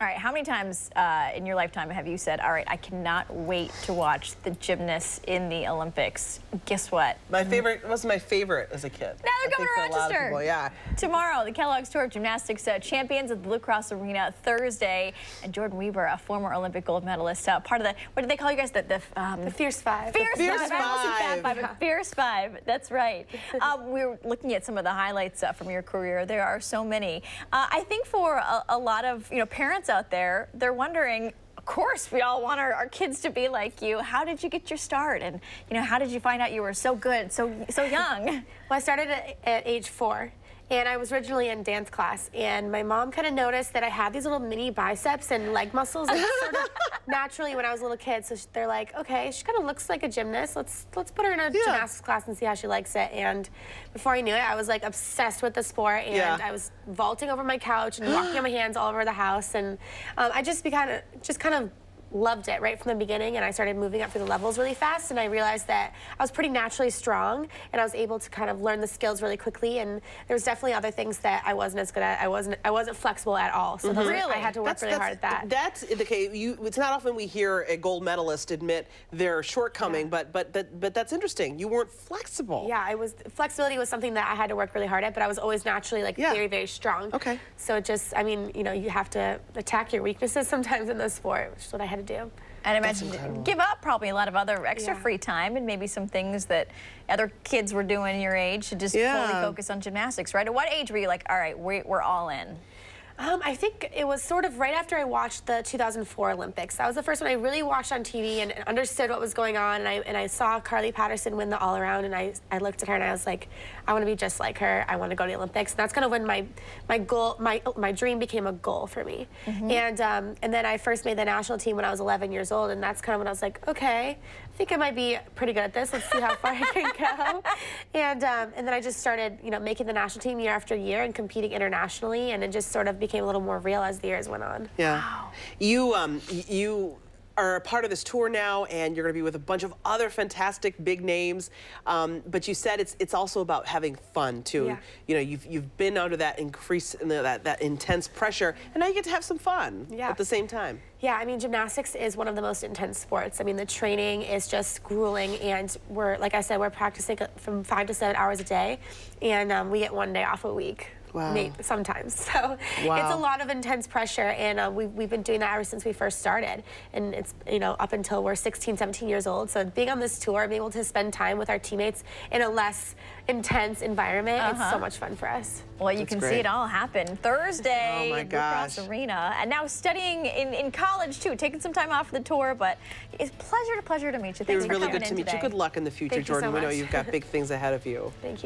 All right, how many times in your lifetime have you said, all right, I cannot wait to watch the gymnasts in the Olympics? Guess what? My favorite wasn't my favorite as a kid. Now they're coming to Rochester. People, yeah. Tomorrow, the Kellogg's Tour of Gymnastics champions at the Blue Cross Arena Thursday. And Jordyn Wieber, a former Olympic gold medalist, part of the, what do they call you guys? The Fierce Five. Fierce Fierce Five. I almost said Fab Five. Five, but Fierce Five. That's right. We were looking at some of the highlights from your career. There are so many. I think for a lot of parents out there, they're wondering, of course, we all want our kids to be like you. How did you get your start? And, how did you find out you were so good, so young? Well, I started at age 4. And I was originally in dance class, and my mom kind of noticed that I had these little mini biceps and leg muscles that sort of naturally when I was a little kid. So they're like, okay, she kind of looks like a gymnast. Let's put her in a gymnastics class and see how she likes it. And before I knew it, I was like obsessed with the sport, and I was vaulting over my couch and walking on my hands all over the house. And I just kind of loved it right from the beginning, and I started moving up through the levels really fast, and I realized that I was pretty naturally strong, and I was able to kind of learn the skills really quickly. And there was definitely other things that I wasn't as good at. I wasn't flexible at all, so those I had to work really hard at that. That's the case. It's not often we hear a gold medalist admit their shortcoming, but that's interesting. You weren't flexible. Yeah, flexibility was something that I had to work really hard at, but I was always naturally very, very strong. Okay. So it just, I mean, you have to attack your weaknesses sometimes in the sport, which is what I had to do. And I imagine give up probably a lot of other extra free time and maybe some things that other kids were doing your age to just fully focus on gymnastics, right? At what age were you like, all right, we're all in? I think it was sort of right after I watched the 2004 Olympics. That was the first one I really watched on TV and understood what was going on. And I saw Carly Patterson win the all-around, and I looked at her and I was like, I want to be just like her. I want to go to the Olympics. And that's kind of when my dream became a goal for me. And then I first made the national team when I was 11 years old, and that's kind of when I was like, okay, I think I might be pretty good at this. Let's see how far I can go. And then I just started, making the national team year after year and competing internationally, and it just sort of became a little more real as the years went on. Yeah. Wow. You are a part of this tour now, and you're going to be with a bunch of other fantastic big names. But you said it's also about having fun too. Yeah. You've been under that that intense pressure, and now you get to have some fun at the same time. Yeah, I mean, gymnastics is one of the most intense sports. I mean, the training is just grueling, and like I said, we're practicing from 5 to 7 hours a day, and we get 1 day off a week. Wow. Sometimes. So it's a lot of intense pressure, and we've been doing that ever since we first started. And it's, up until we're 16, 17 years old. So being on this tour, being able to spend time with our teammates in a less intense environment, it's so much fun for us. Well, you can see it all happen Thursday at Blue Cross Arena. And now studying in college, too, taking some time off the tour, but it's pleasure to meet you. Thanks It was for really coming good to in meet today. you. Good luck in the future, Thank you so Jordyn. We know much. you've got big things ahead of you. Thank you.